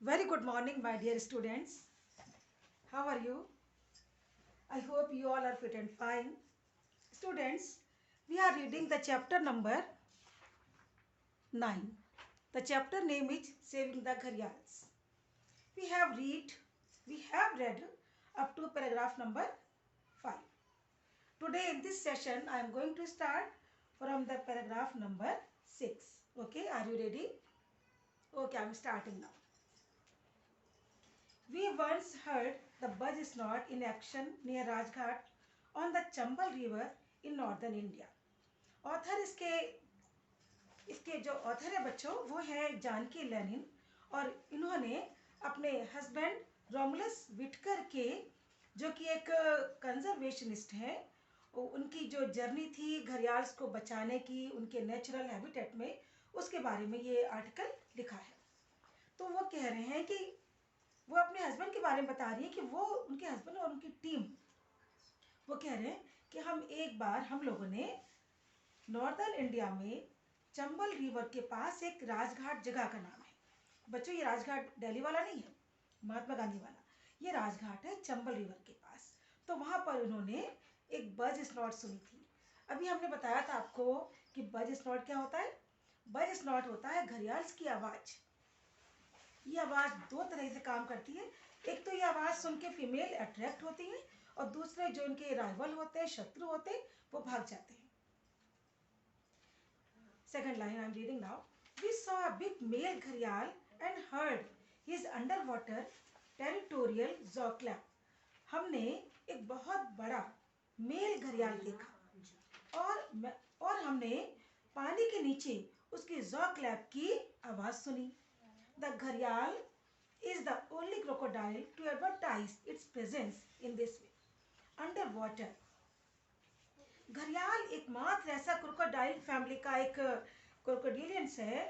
Very good morning, my dear students. How are you? I hope you all are fit and fine. Students, we are reading the chapter number 9. The chapter name is Saving the Gharyals. We have read, we have read up to paragraph number 5. Today in this session, I am going to start from the paragraph number 6. Okay, are you ready? Okay, I am starting now. We once heard the buzz snort in action near Rajghat on the Chambal River in northern India. Author इसके इसके जो author है बच्चों वो है Janaki Lenin और इन्होंने अपने हस्बैंड रोमुलस विटकर के जो कि एक कंजर्वेशनिस्ट है उनकी जो जर्नी थी घड़ियाल्स को बचाने की उनके नेचुरल हैबिटेट में उसके बारे में ये आर्टिकल लिखा है। तो वो कह रहे हैं कि वो अपने हस्बैंड के बारे में बता रही है कि वो उनके हस्बैंड और उनकी टीम वो कह रहे हैं कि हम लोगों ने नॉर्दर्न इंडिया में चंबल रिवर के पास एक राजघाट जगह का नाम है। बच्चों ये राजघाट दिल्ली वाला नहीं है, महात्मा गांधी वाला, ये राजघाट है चंबल रिवर के पास। तो वहां पर उन्होंने एक बज स्नॉट सुनी थी। अभी हमने बताया था आपको कि बज स्नॉट क्या होता है। बज स्नॉट होता है घड़ियाल्स की आवाज़। ये आवाज़ दो तरह से काम करती है। एक तो ये आवाज़ सुन के फीमेल अट्रैक्ट होती है और दूसरे जो इनके राइवल होते हैं, शत्रु होते हैं, वो भाग जाते हैं। Second line I am reading now. We saw a big male gharial and heard his underwater territorial jaw clap. हमने एक बहुत बड़ा मेल घड़ियाल देखा और हमने पानी के नीचे उसकी जॉ क्लैप की आवाज सुनी। The gharial is the only crocodile to advertise its presence in this way. Underwater. घड़ियाल एकमात्र ऐसा क्रोकोडाइल फैमिली का एक क्रोकोडिलियंस है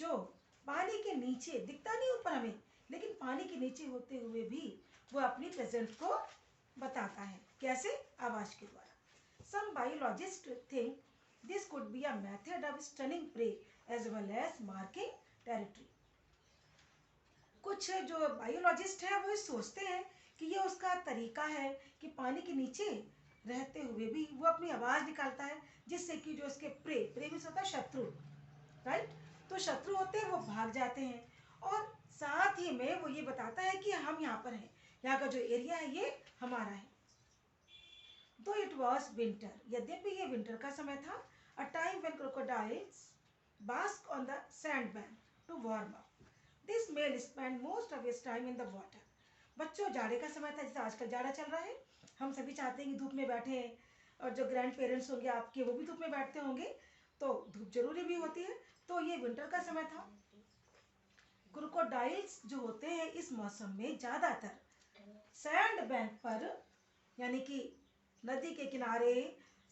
जो पानी के नीचे दिखता नहीं ऊपर हमें, लेकिन पानी के नीचे होते हुए भी वो अपनी प्रेजेंस को बताता है। कैसे? आवाज के द्वारा। Some biologist think this could be a method of stunning prey as well as marking territory. कुछ जो बायोलॉजिस्ट हैं वो सोचते हैं कि ये उसका तरीका है कि पानी के नीचे रहते हुए भी वो अपनी आवाज निकालता है जिससे कि जो उसके प्रे भी होता है शत्रु, राइट? तो शत्रु होते हैं वो भाग जाते हैं और साथ ही में वो ये बताता है कि हम यहाँ पर हैं, यहाँ का जो एरिया है ये हमारा है। दो इट वॉज विंटर, यद्यपि ये विंटर का समय था, a time when crocodiles bask on the sand bank to warm up. This male spend most of his time in the water. बच्चों जाड़े का समय था, जैसे आजकल जाड़ा चल रहा है, हम सभी चाहते हैं कि धूप में बैठे और जो ग्रैंड पेरेंट्स होंगे आपके वो भी धूप में बैठते होंगे, तो धूप जरूरी भी होती है। तो ये विंटर का समय था। क्रोकोडाइल्स जो होते हैं इस मौसम में ज्यादातर सैंड बैंक पर, यानी कि नदी के किनारे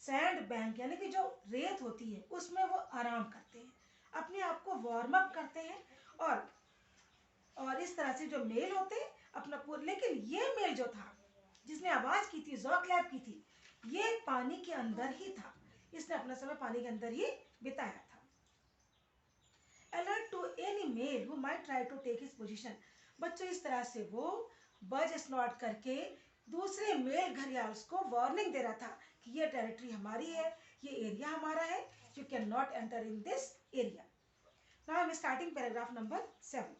सैंड बैंक यानी कि जो रेत होती है उसमें वो आराम करते हैं, अपने आप को वार्म अप करते हैं और इस तरह से जो मेल होते हैं अपना पूरा। लेकिन ये मेल जो था जिसने आवाज की थी, जॉ क्लैप की थी, ये पानी के अंदर ही था, इसने अपना समय पानी के अंदर ही बिताया था। Alert to any male who might try to take his position. बच्चों इस तरह से वो बज स्नॉट करके दूसरे मेल घड़ियाल्स को वार्निंग दे रहा था कि ये टेरिटरी हमारी है, ये एरिया हमारा है, you can not enter in this area. Now I am starting paragraph number 7.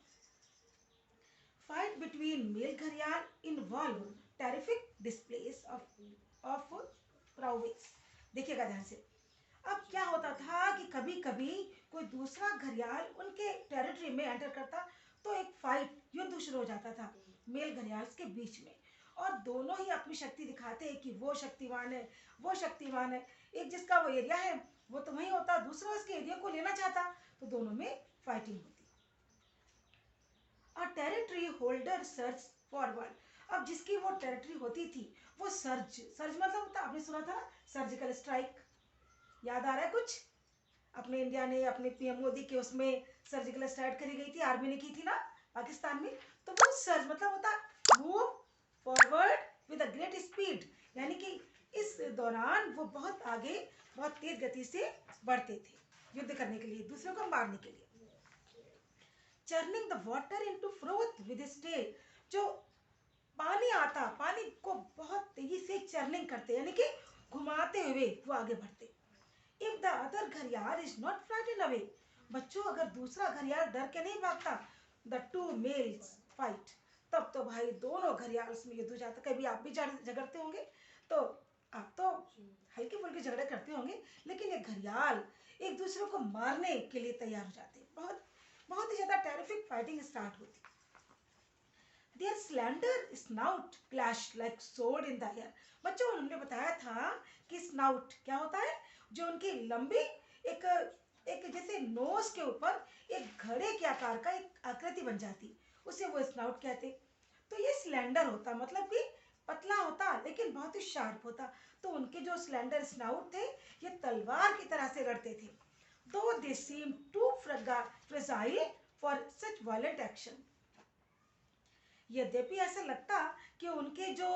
Fight between male gharial involve terrific displays of prowess. देखिएगा ध्यान से। अब क्या होता था कि कभी कभी कोई दूसरा घड़ियाल उनके टेरिटरी में एंटर करता तो एक फाइट, युद्ध शुरू हो जाता था मेल घड़ियाल्स के बीच में, और दोनों ही अपनी शक्ति दिखाते हैं कि वो शक्तिवान है, वो शक्तिवान है। एक जिसका वो एरिया है वो तो वहीं होता, दूसरा उसके एरिया को लेना चाहता, तो दोनों में फाइटिंग होती। A territory holder search forward. अब जिसकी वो टेरिटरी होती थी वो सर्ज मतलब होता, आपने सुना था ना सर्जिकल स्ट्राइक, याद आ रहा है कुछ? अपने इंडिया ने अपने पीएम मोदी के उसमें सर्जिकल स्ट्राइक करी गई थी, आर्मी ने की थी ना पाकिस्तान में। तो वो सर्ज मतलब होता move forward with a great speed, यानी कि इस दौरान वो बहुत आगे बहुत तेज गति से बढ़ते थे युद्ध करने के लिए, दूसरों को मारने के लिए। churning the water into froth with his tail. जो पानी आता, पानी को बहुत तेजी से चर्निंग करते, यानी कि घुमाते हुए वो आगे बढ़ते. इफ द अदर घड़ियाल इज नॉट फ्राइटेंड अवे, बच्चों अगर दूसरा घड़ियाल डर के नहीं भागता, द टू मेल्स फाइट, तब तो भाई दोनों घड़ियाल उसमें युद्ध हो जाता. कभी आप भी झगड़ते होंगे, तो आप तो हल्के फुल्के झगड़े करते होंगे, लेकिन ये घड़ियाल एक दूसरे को मारने के लिए तैयार हो जाते हैं. बहुत बहुत ही ज्यादा टेरिफिक फाइटिंग स्टार्ट होती. Their slender snout clashed like sword in the air. बच्चों हमने बताया था कि स्नाउट क्या होता है, जो उनकी लंबी एक एक जैसे नोज के ऊपर एक घड़े के आकार का एक आकृति बन जाती, उसे वो स्नाउट कहते. तो ये स्लेंडर होता, मतलब कि पतला होता लेकिन बहुत ही शार्प होता. तो उनके जो स्लेंडर स्नाउट थे, ये तलवार की तरह से लड़ते थे. Though they seem too fragile for such violent action. यद्यपि ऐसा लगता कि उनके जो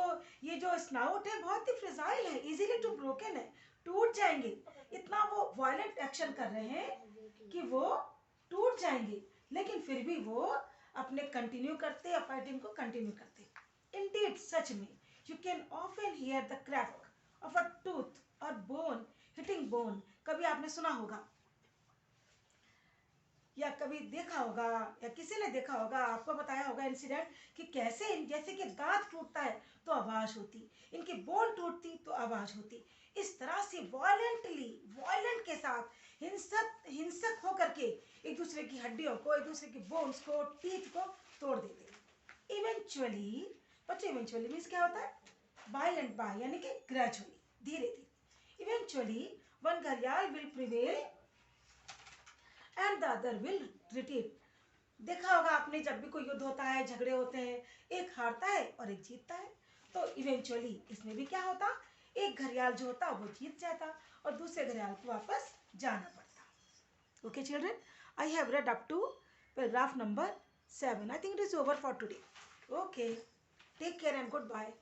ये जो स्नाउट है बहुत ही फ्रेजाइल है, इजीली टू ब्रोकन है, टूट जाएंगे. इतना वो वायलेंट एक्शन कर रहे हैं कि वो टूट जाएंगे, लेकिन फिर भी वो अपने कंटिन्यू करते या फाइटिंग को कंटिन्यू करते. इंडीड सच में you can often here the crack of a tooth और बोन हिटिंग बोन. कभी आपने सुना होगा या कभी देखा होगा या किसी ने देखा होगा, आपको बताया होगा इंसिडेंट कि कैसे जैसे कि दांत टूटता है तो आवाज होती, इनकी बोन टूटती तो आवाज होती. इस तरह से वायलेंट के साथ हिंसक होकर के एक दूसरे की हड्डियों को, एक दूसरे की बोन्स को, टीथ को तोड़ देते. इवेंचुअली, बच्चों इवेंचुअली मीन्स क्या होता है, बाय एंड बाय, यानी कि ग्रेजुअली, धीरे धीरे. इवेंचुअली वन घड़ियाल will prevail and the other will retreat. देखा होगा आपने, जब भी कोई युद्ध होता है, झगड़े होते हैं, एक हारता है और एक जीतता है. तो इवेंचुअली इसमें भी क्या होता, एक घड़ियाल जो होता वो जीत जाता और दूसरे घड़ियाल को वापस जाना पड़ता. Okay children, I have read up to paragraph number 7. I think it is over for today. Okay, take care and good bye.